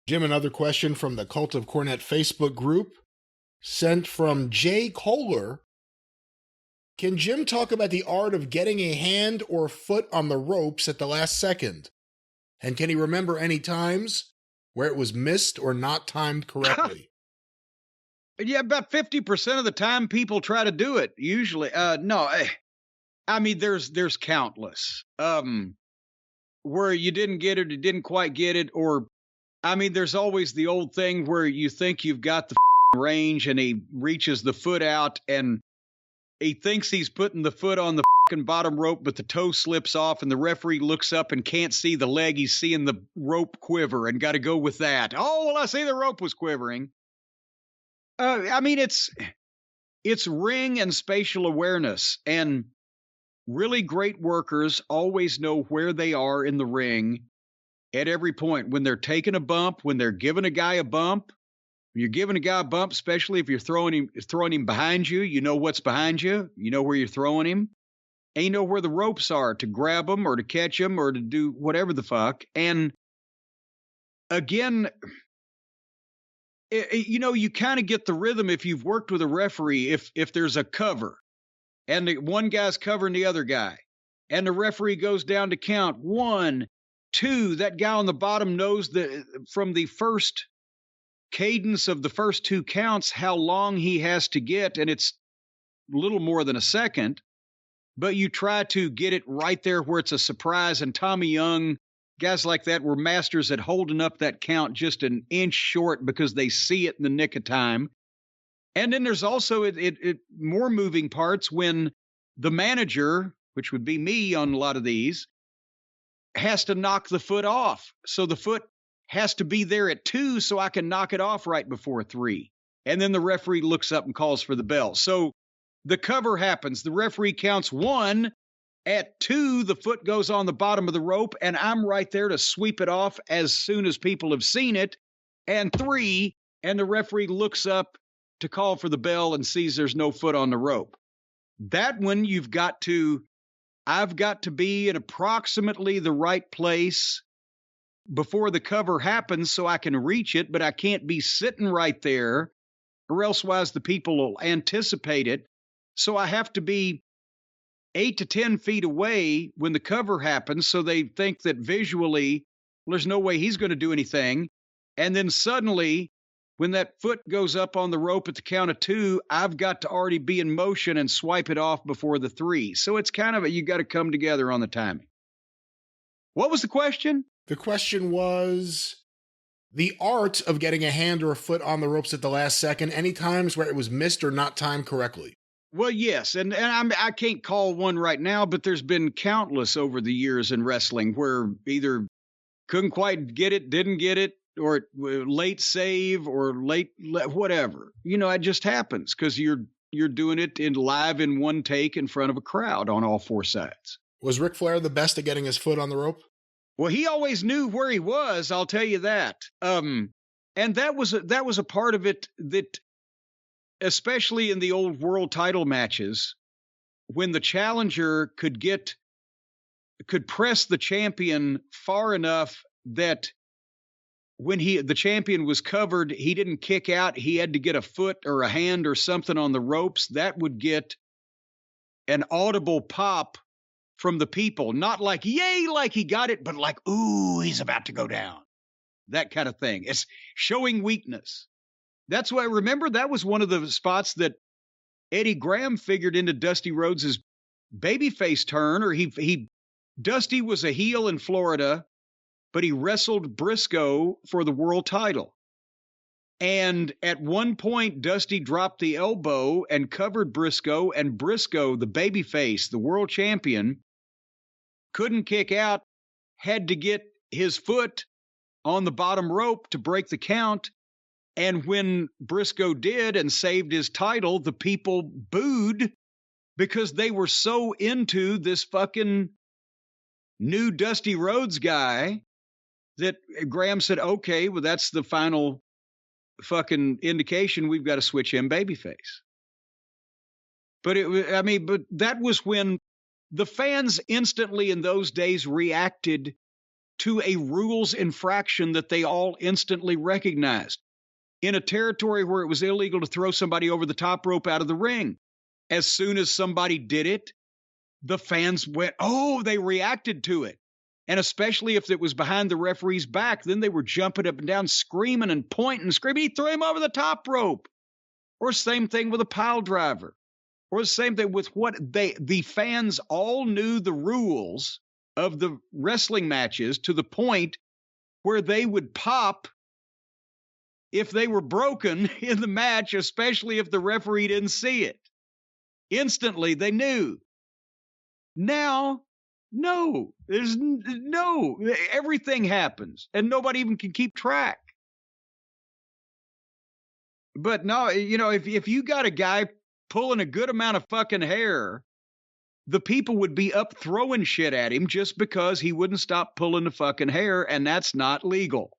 Jim, another question from the Cult of Cornette Facebook group, sent from Jay Kohler. Can Jim talk about the art of getting a hand or foot on the ropes at the last second? And can he remember any times where it was missed or not timed correctly? Yeah, about 50% of the time people try to do it. Usually, no. I mean, there's countless. Where you didn't get it, you didn't quite get it, or I mean, there's always the old thing where you think you've got the range and he reaches the foot out and he thinks he's putting the foot on the bottom rope, but the toe slips off and the referee looks up and can't see the leg. He's seeing the rope quiver and got to go with that. Oh, well, I see the rope was quivering. I mean, it's ring and spatial awareness, and really great workers always know where they are in the ring at every point. When they're taking a bump, when they're giving a guy a bump, when you're giving a guy a bump, especially if you're throwing him behind you, you know what's behind you, you know where you're throwing him, and you know where the ropes are to grab them or to catch them or to do whatever the fuck. And again, you kind of get the rhythm if you've worked with a referee. If there's a cover and one guy's covering the other guy and the referee goes down to count 1, 2, that guy on the bottom knows that from the first cadence of the first 2 counts how long he has to get, and it's a little more than a second, but you try to get it right there where it's a surprise. And Tommy Young, guys like that, were masters at holding up that count just an inch short because they see it in the nick of time. And then there's also more moving parts when the manager, which would be me on a lot of these, has to knock the foot off. So the foot has to be there at 2 so I can knock it off right before 3. And then the referee looks up and calls for the bell. So the cover happens. The referee counts 1. At 2, the foot goes on the bottom of the rope, and I'm right there to sweep it off as soon as people have seen it. And 3, and the referee looks up to call for the bell and sees there's no foot on the rope. That one, I've got to be in approximately the right place before the cover happens so I can reach it, but I can't be sitting right there, or elsewise the people will anticipate it. So I have to be 8 to 10 feet away when the cover happens, so they think that visually, well, there's no way he's going to do anything. And then suddenly, when that foot goes up on the rope at the count of 2, I've got to already be in motion and swipe it off before the 3. So it's kind of you got to come together on the timing. What was the question? The question was the art of getting a hand or a foot on the ropes at the last second, any times where it was missed or not timed correctly. Well, yes, and I can't call one right now, but there's been countless over the years in wrestling where either couldn't quite get it, didn't get it, or late save or late whatever. It just happens because you're doing it live in one take in front of a crowd on all 4 sides. Was Ric Flair the best at getting his foot on the rope? Well, he always knew where he was, I'll tell you that. And that was a part of it that, especially in the old world title matches, when the challenger could press the champion far enough that when the champion was covered, he didn't kick out, he had to get a foot or a hand or something on the ropes, that would get an audible pop from the people. Not like, yay, like he got it, but like, ooh, he's about to go down. That kind of thing. It's showing weakness. That's why, remember, that was one of the spots that Eddie Graham figured into Dusty Rhodes' babyface turn, or Dusty was a heel in Florida, but he wrestled Briscoe for the world title. And at one point, Dusty dropped the elbow and covered Briscoe, and Briscoe, the babyface, the world champion, couldn't kick out, had to get his foot on the bottom rope to break the count. And when Briscoe did and saved his title, the people booed because they were so into this fucking new Dusty Rhodes guy that Graham said, okay, well, that's the final fucking indication. We've got to switch him babyface. But that was when the fans instantly in those days reacted to a rules infraction that they all instantly recognized. In a territory where it was illegal to throw somebody over the top rope out of the ring, as soon as somebody did it, the fans went, oh, they reacted to it. And especially if it was behind the referee's back, then they were jumping up and down, screaming and pointing and screaming, he threw him over the top rope. Or same thing with a pile driver. Or the same thing with the fans all knew the rules of the wrestling matches to the point where they would pop if they were broken in the match, especially if the referee didn't see it. Instantly, they knew. Now, no, everything happens and nobody even can keep track. But no, if you got a guy pulling a good amount of fucking hair, the people would be up throwing shit at him just because he wouldn't stop pulling the fucking hair, and that's not legal.